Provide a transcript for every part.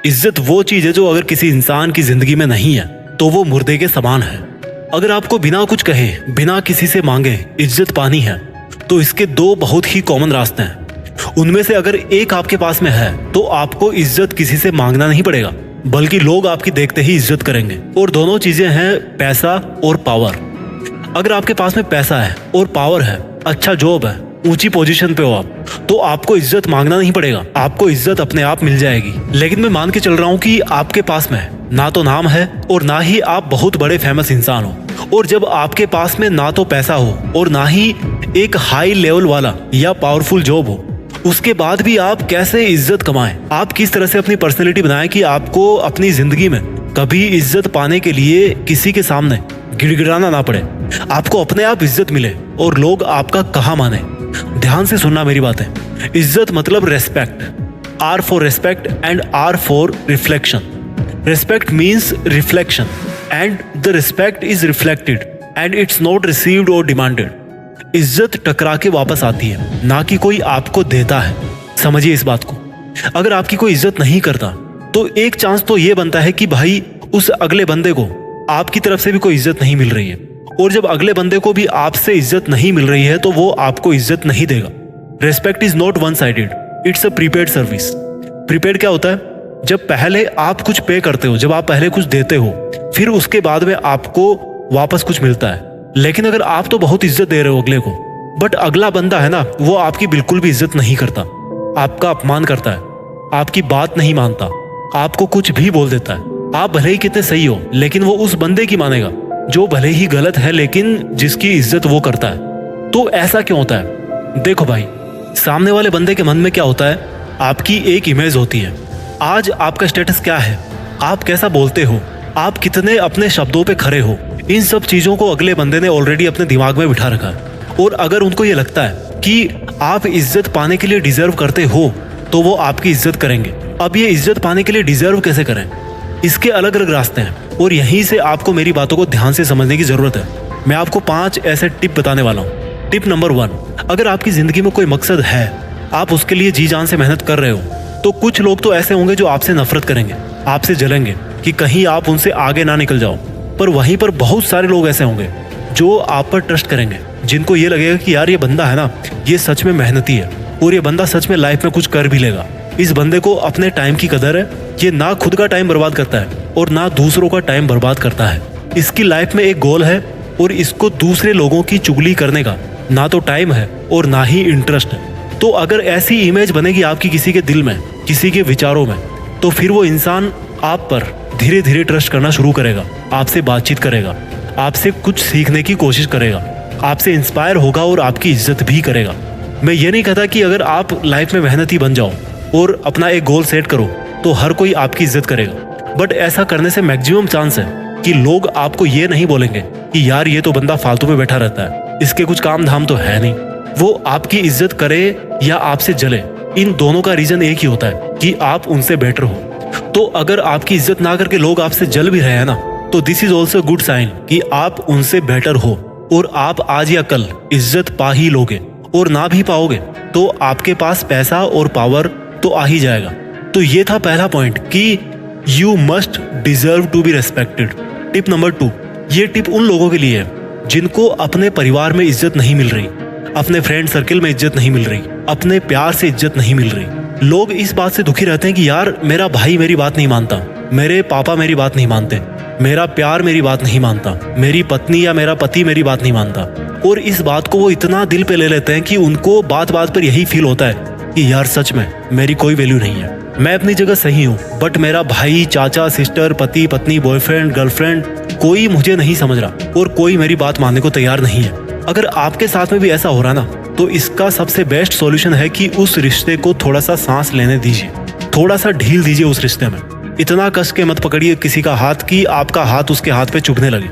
इज्जत वो चीज है जो अगर किसी इंसान की जिंदगी में नहीं है तो वो मुर्दे के समान है। अगर आपको बिना कुछ कहे, बिना किसी से मांगे इज्जत पानी है तो इसके दो बहुत ही कॉमन रास्ते हैं। उनमें से अगर एक आपके पास में है तो आपको इज्जत किसी से मांगना नहीं पड़ेगा, बल्कि लोग आपकी देखते ही इज्जत करेंगे। और दोनों चीजें हैं पैसा और पावर। अगर आपके पास में पैसा है और पावर है, अच्छा जॉब है, ऊंची पोजीशन पे हो आप, तो आपको इज्जत मांगना नहीं पड़ेगा, आपको इज्जत अपने आप मिल जाएगी। लेकिन मैं मान के चल रहा हूँ कि आपके पास में ना तो नाम है और ना ही आप बहुत बड़े फेमस इंसान हो। और जब आपके पास में ना तो पैसा हो और ना ही एक हाई लेवल वाला या पावरफुल जॉब हो, उसके बाद भी आप कैसे इज्जत कमाएं, आप किस तरह से अपनी पर्सनैलिटी बनाएं कि आपको अपनी जिंदगी में कभी इज्जत पाने के लिए किसी के सामने गिड़गिड़ाना ना पड़े, आपको अपने आप इज्जत मिले और लोग आपका कहा माने। ध्यान से सुनना मेरी बातें। इज्जत मतलब respect, R for respect and R for reflection. Respect means reflection and the respect is reflected and it's not received और डिमांडेड। इज्जत टकरा के वापस आती है, ना कि कोई आपको देता है। समझिए इस बात को। अगर आपकी कोई इज्जत नहीं करता तो एक चांस तो ये बनता है कि भाई उस अगले बंदे को आपकी तरफ से भी कोई इज्जत नहीं मिल रही है, और जब अगले बंदे को भी आपसे इज्जत नहीं मिल रही है तो वो आपको इज्जत नहीं देगा। Respect is not one sided, it's a prepaid service. Prepaid क्या होता है? जब पहले आप कुछ पे करते हो, जब आप पहले कुछ देते हो, फिर उसके बाद में आपको वापस कुछ मिलता है। लेकिन अगर आप तो बहुत इज्जत दे रहे हो अगले को, बट अगला बंदा है ना, वो आपकी बिल्कुल भी इज्जत नहीं करता, आपका अपमान करता है, आपकी बात नहीं मानता, आपको कुछ भी बोल देता है। आप भले ही कितने सही हो, लेकिन वो उस बंदे की मानेगा जो भले ही गलत है लेकिन जिसकी इज्जत वो करता है। तो ऐसा क्यों होता है? देखो भाई, सामने वाले बंदे के मन में क्या होता है, आपकी एक इमेज होती है। आज आपका स्टेटस क्या है, आप कैसा बोलते हो, आप कितने अपने शब्दों पे खरे हो, इन सब चीजों को अगले बंदे ने ऑलरेडी अपने दिमाग में बिठा रखा है। और अगर उनको ये लगता है कि आप इज्जत पाने के लिए डिजर्व करते हो तो वो आपकी इज्जत करेंगे। अब ये इज्जत पाने के लिए डिजर्व कैसे करें, इसके अलग अलग रास्ते हैं, और यहीं से आपको मेरी बातों को ध्यान से समझने की जरूरत है। मैं आपको 5 ऐसे टिप बताने वाला हूँ। टिप नंबर 1, अगर आपकी जिंदगी में कोई मकसद है, आप उसके लिए जी जान से मेहनत कर रहे हो, तो कुछ लोग तो ऐसे होंगे जो आपसे नफरत करेंगे, आपसे जलेंगे कि कहीं आप उनसे आगे ना निकल जाओ। पर वहीं पर बहुत सारे लोग ऐसे होंगे जो आप पर ट्रस्ट करेंगे, जिनको ये लगेगा कि यार ये बंदा है ना, ये सच में मेहनती है और ये बंदा सच में लाइफ में कुछ कर भी लेगा। इस बंदे को अपने टाइम की कदर है, ये ना खुद का टाइम बर्बाद करता है और ना दूसरों का टाइम बर्बाद करता है। इसकी लाइफ में एक गोल है और इसको दूसरे लोगों की चुगली करने का ना तो टाइम है और ना ही इंटरेस्ट है। तो अगर ऐसी इमेज बनेगी आपकी किसी के दिल में, किसी के विचारों में, तो फिर वो इंसान आप पर धीरे धीरे ट्रस्ट करना शुरू करेगा, आपसे बातचीत करेगा, आपसे कुछ सीखने की कोशिश करेगा, आपसे इंस्पायर होगा और आपकी इज्जत भी करेगा। मैं ये नहीं कहता कि अगर आप लाइफ में मेहनती बन जाओ और अपना एक गोल सेट करो तो हर कोई आपकी इज्जत करेगा, बट ऐसा करने से मैक्सिमम चांस है कि लोग आपको ये नहीं बोलेंगे कि यार ये तो बंदा फालतू में बैठा रहता है, इसके कुछ काम धाम तो है नहीं। वो आपकी इज्जत करे या आपसे जले, इन दोनों का रीजन एक ही होता है कि आप उनसे बेटर हो। तो अगर आपकी इज्जत ना करके लोग आपसे जल भी रहे हैं ना, तो this is also good sign कि आप उनसे बेटर हो और आप आज या कल इज्जत पा ही लोगे। और ना भी पाओगे तो आपके पास पैसा और पावर तो आ ही जाएगा। तो ये था पहला पॉइंट कि you must deserve to be respected. Tip number 2, ये टिप उन लोगों के लिए है जिनको अपने परिवार में इज्जत नहीं मिल रही, अपने फ्रेंड सर्किल में इज्जत नहीं मिल रही, अपने प्यार से इज्जत नहीं मिल रही। लोग इस बात से दुखी रहते हैं कि यार मेरा भाई मेरी बात नहीं मानता, मेरे पापा मेरी बात नहीं मानते, मेरा प्यार मेरी बात नहीं मानता, मेरी पत्नी या मेरा पति मेरी बात नहीं मानता। और इस बात को वो इतना दिल पे ले लेते हैं कि उनको बात बात पर यही फील होता है कि यार सच में मेरी कोई वैल्यू नहीं है, मैं अपनी जगह सही हूँ, बट मेरा भाई, चाचा, सिस्टर, पति, पत्नी, बॉयफ्रेंड, गर्लफ्रेंड, कोई मुझे नहीं समझ रहा और कोई मेरी बात मानने को तैयार नहीं है। अगर आपके साथ में भी ऐसा हो रहा ना, तो इसका सबसे बेस्ट सॉल्यूशन है कि उस रिश्ते को थोड़ा सा सांस लेने दीजिए, थोड़ा सा ढील दीजिए उस रिश्ते में। इतना कस के मत पकड़िए किसी का हाथ कि आपका हाथ उसके हाथ पे चुभने लगे।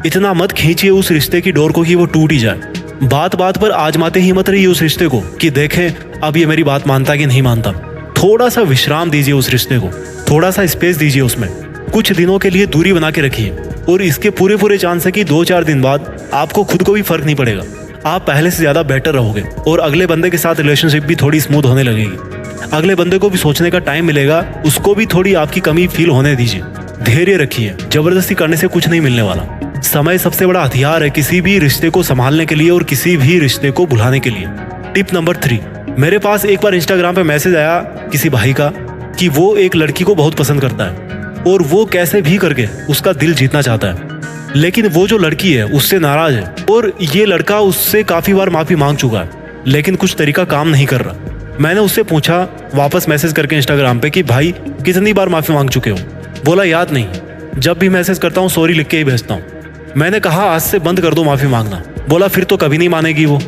इतना मत खींचिए उस रिश्ते की डोर को कि वो टूट ही जाए। बात बात पर आजमाते ही मत रहिए उस रिश्ते को कि देखें अब ये मेरी बात मानता कि नहीं मानता। थोड़ा सा विश्राम दीजिए उस रिश्ते को, थोड़ा सा स्पेस दीजिए उसमें, कुछ दिनों के लिए दूरी बना के रखिए। और इसके पूरे चांस है कि 2-4 दिन बाद आपको खुद को भी फर्क नहीं पड़ेगा, आप पहले से ज्यादा बेटर रहोगे और अगले बंदे के साथ रिलेशनशिप भी थोड़ी स्मूथ होने लगेगी। अगले बंदे को भी सोचने का टाइम मिलेगा, उसको भी थोड़ी आपकी कमी फील होने दीजिए। धैर्य रखिए, जबरदस्ती करने से कुछ नहीं मिलने वाला। समय सबसे बड़ा हथियार है किसी भी रिश्ते को संभालने के लिए और किसी भी रिश्ते को भुलाने के लिए। टिप नंबर 3, मेरे पास एक बार इंस्टाग्राम पे मैसेज आया किसी भाई का कि वो एक लड़की को बहुत पसंद करता है और वो कैसे भी करके उसका दिल जीतना चाहता है, लेकिन वो जो लड़की है उससे नाराज है और ये लड़का उससे काफी बार माफी मांग चुका है, लेकिन कुछ तरीका काम नहीं कर रहा। मैंने उससे पूछा वापस मैसेज करके इंस्टाग्राम पे कि भाई कितनी बार माफी मांग चुके हो? बोला याद नहीं, जब भी मैसेज करता हूँ सॉरी लिख के ही भेजता हूँ। मैंने कहा आज से बंद कर दो माफी मांगना। बोला फिर तो कभी नहीं मानेगी वो।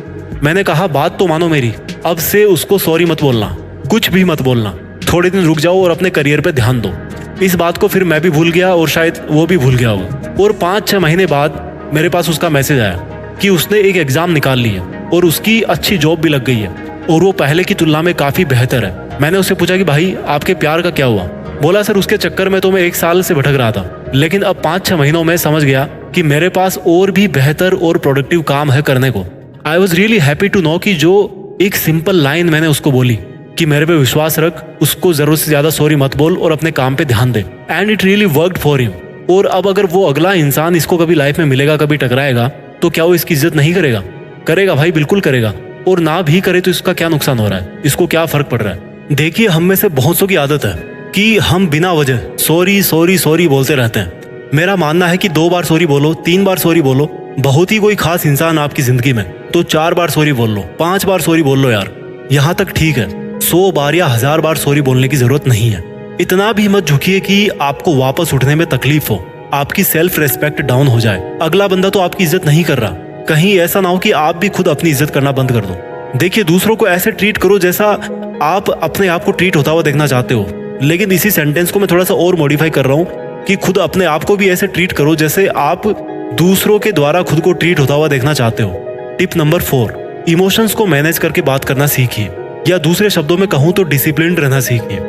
मैंने कहा बात तो मानो मेरी, अब से उसको सॉरी मत बोलना, कुछ भी मत बोलना, थोड़े दिन रुक जाओ और अपने करियर पे ध्यान दो। इस बात को फिर मैं भी भूल गया और शायद वो भी भूल गया होगा। और 5-6 महीने बाद मेरे पास उसका मैसेज आया कि उसने एक एग्जाम निकाल लिया और उसकी अच्छी जॉब भी लग गई है और वो पहले की तुलना में काफी बेहतर है। मैंने उससे पूछा कि भाई आपके प्यार का क्या हुआ? बोला सर उसके चक्कर में तो मैं 1 साल से भटक रहा था, लेकिन अब 5-6 महीनों में समझ गया कि मेरे पास और भी बेहतर और प्रोडक्टिव काम है करने को। I was really happy to know कि जो एक सिंपल लाइन मैंने उसको बोली कि मेरे पे विश्वास रख, उसको जरूरत से ज्यादा सॉरी मत बोल और अपने काम पे ध्यान दे, and it really worked for him. और अब अगर वो अगला इंसान इसको कभी लाइफ में मिलेगा, कभी टकराएगा, तो क्या वो इसकी इज्जत नहीं करेगा? करेगा भाई, बिल्कुल करेगा। और ना भी करे तो इसका क्या नुकसान हो रहा है, इसको क्या फर्क पड़ रहा है? देखिए हम में से बहुत सौ की आदत है कि हम बिना वजह सॉरी सॉरी सॉरी बोलते रहते हैं। मेरा मानना है कि 2 बार सॉरी बोलो, 3 बार सॉरी बोलो। बहुत ही कोई खास इंसान आपकी जिंदगी में तो 4 बार सॉरी बोल लो, 5 बार सॉरी बोल लो यार, यहाँ तक ठीक है। 100 बार या 1000 बार सॉरी बोलने की जरूरत नहीं है। इतना भी मत झुकिए कि आपको वापस उठने में तकलीफ हो, आपकी सेल्फ रेस्पेक्ट डाउन हो जाए। अगला बंदा तो आपकी इज्जत नहीं कर रहा, कहीं ऐसा ना हो कि आप भी खुद अपनी इज्जत करना बंद कर दो। देखिए दूसरों को ऐसे ट्रीट करो जैसा आप अपने आप को ट्रीट होता हुआ देखना चाहते हो, लेकिन इसी सेंटेंस को मैं थोड़ा सा और मॉडिफाई कर रहा हूँ कि खुद अपने आप को भी ऐसे ट्रीट करो जैसे आप दूसरों के द्वारा खुद को ट्रीट होता हुआ देखना चाहते हो। टिप नंबर 4, इमोशंस को मैनेज करके बात करना सीखिए, या दूसरे शब्दों में कहूं तो डिसिप्लिन रहना सीखिए।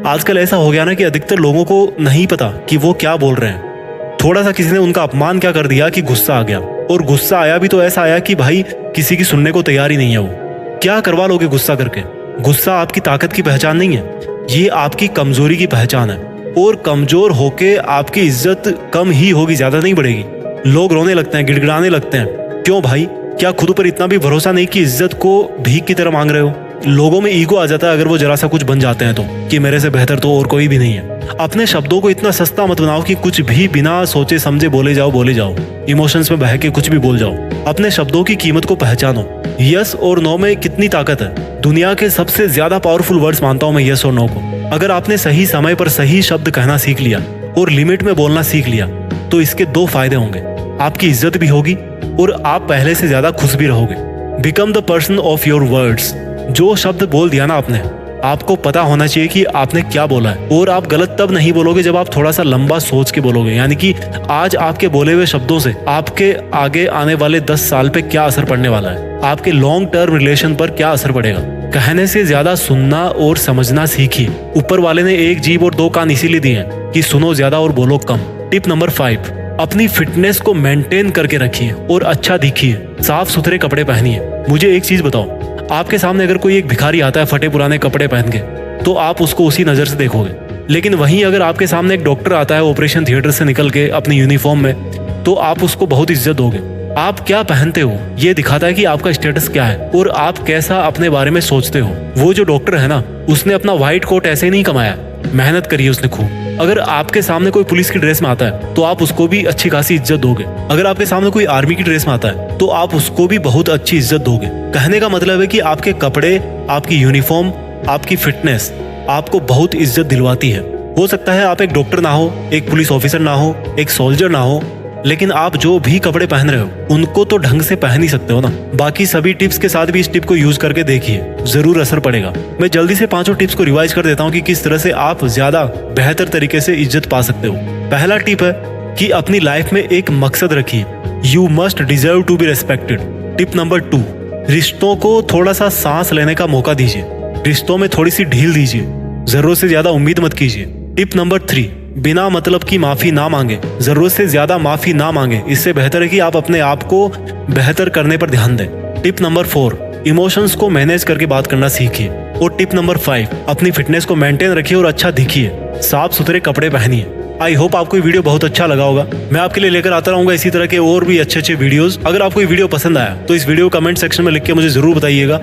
आजकल ऐसा हो गया ना कि अधिकतर लोगों को नहीं पता कि वो क्या बोल रहे हैं। थोड़ा सा किसी ने उनका अपमान क्या कर दिया कि गुस्सा आ गया, और गुस्सा आया भी तो ऐसा आया कि भाई किसी की सुनने को तैयार ही नहीं है। वो क्या करवा लोगे गुस्सा करके? गुस्सा आपकी ताकत की पहचान नहीं है, ये आपकी कमजोरी की पहचान है, और कमजोर होके आपकी इज्जत कम ही होगी, ज्यादा नहीं बढ़ेगी। लोग रोने लगते हैं, गिड़गिड़ाने लगते हैं। क्यों भाई? क्या खुद पर इतना भी भरोसा नहीं कि इज्जत को भीख की तरह मांग रहे हो? लोगों में ईगो आ जाता है अगर वो जरा सा कुछ बन जाते हैं तो, कि मेरे से बेहतर तो और कोई भी नहीं है। अपने शब्दों को इतना सस्ता मत बनाओ कि कुछ भी बिना सोचे समझे बोले जाओ, इमोशंस में बह के कुछ भी बोल जाओ। अपने शब्दों की कीमत को पहचानो। यस और नो में कितनी ताकत है। दुनिया के सबसे ज्यादा पावरफुल वर्ड्स मानता हूं मैं यस और नो को। अगर आपने सही समय पर सही शब्द कहना सीख लिया और लिमिट में बोलना सीख लिया तो इसके 2 फायदे होंगे, आपकी इज्जत भी होगी और आप पहले से ज्यादा खुश भी रहोगे। Become the person of your words. जो शब्द बोल दिया ना आपने, आपको पता होना चाहिए कि आपने क्या बोला है, और आप गलत तब नहीं बोलोगे जब आप थोड़ा सा लंबा सोच के बोलोगे। यानी कि आज आपके बोले हुए शब्दों से आपके आगे आने वाले 10 साल पे क्या असर पड़ने वाला है, आपके लॉन्ग टर्म रिलेशन पर क्या असर पड़ेगा। कहने से ज्यादा सुनना और समझना सीखिए। ऊपर वाले ने 1 जीभ और 2 कान इसीलिए दिए हैं कि सुनो ज्यादा और बोलो कम। टिप नंबर 5, अपनी फिटनेस को मेंटेन करके रखिए और अच्छा दिखिए। साफ सुथरे कपड़े पहनिए। मुझे एक चीज बताओ, आपके सामने अगर कोई एक भिखारी आता है फटे पुराने कपड़े पहन के, तो आप उसको उसी नजर से देखोगे। लेकिन वहीं अगर आपके सामने एक डॉक्टर आता है ऑपरेशन थिएटर से निकल के अपनी यूनिफॉर्म में, तो आप उसको बहुत इज्जत दोगे। आप क्या पहनते हो ये दिखाता है कि आपका स्टेटस क्या है और आप कैसा अपने बारे में सोचते हो। वो जो डॉक्टर है ना, उसने अपना व्हाइट कोट ऐसे ही नहीं कमाया, मेहनत करी है उसने खूब। अगर आपके सामने कोई पुलिस की ड्रेस में आता है तो आप उसको भी अच्छी खासी इज्जत दोगे। अगर आपके सामने कोई आर्मी की ड्रेस में आता है तो आप उसको भी बहुत अच्छी इज्जत दोगे। कहने का मतलब है कि आपके कपड़े, आपकी यूनिफॉर्म, आपकी फिटनेस आपको बहुत इज्जत दिलवाती है। हो सकता है आप एक डॉक्टर ना हो, एक पुलिस ऑफिसर ना हो, एक सोल्जर ना हो, लेकिन आप जो भी कपड़े पहन रहे हो उनको तो ढंग से पहन ही सकते हो ना। बाकी सभी टिप्स के साथ भी इस टिप को यूज करके देखिए, जरूर असर पड़ेगा। मैं जल्दी से 5 टिप्स को रिवाइज कर देता हूँ कि किस तरह से आप ज्यादा बेहतर तरीके से इज्जत पा सकते हो। पहला टिप है कि अपनी लाइफ में एक मकसद रखिए। You must deserve to be respected. Tip number 2, रिश्तों को थोड़ा सा सांस लेने का मौका दीजिए। रिश्तों में थोड़ी सी ढील दीजिए, जरूरत से ज्यादा उम्मीद मत कीजिए। टिप नंबर 3, बिना मतलब की माफी ना मांगे, जरूरत से ज्यादा माफी ना मांगे। इससे बेहतर है कि आप अपने आप को बेहतर करने पर ध्यान दें। टिप नंबर 4, इमोशंस को मैनेज करके बात करना सीखिए। और टिप नंबर 5, अपनी फिटनेस को मेंटेन रखिए और अच्छा दिखिए, साफ सुथरे कपड़े पहनिए। आई होप आपको ये वीडियो बहुत अच्छा लगा होगा। मैं आपके लिए लेकर आता रहूंगा इसी तरह के और भी अच्छे वीडियोस। अगर आपको ये वीडियो पसंद आया तो इस वीडियो को कमेंट सेक्शन में लिख के मुझे जरूर बताइएगा।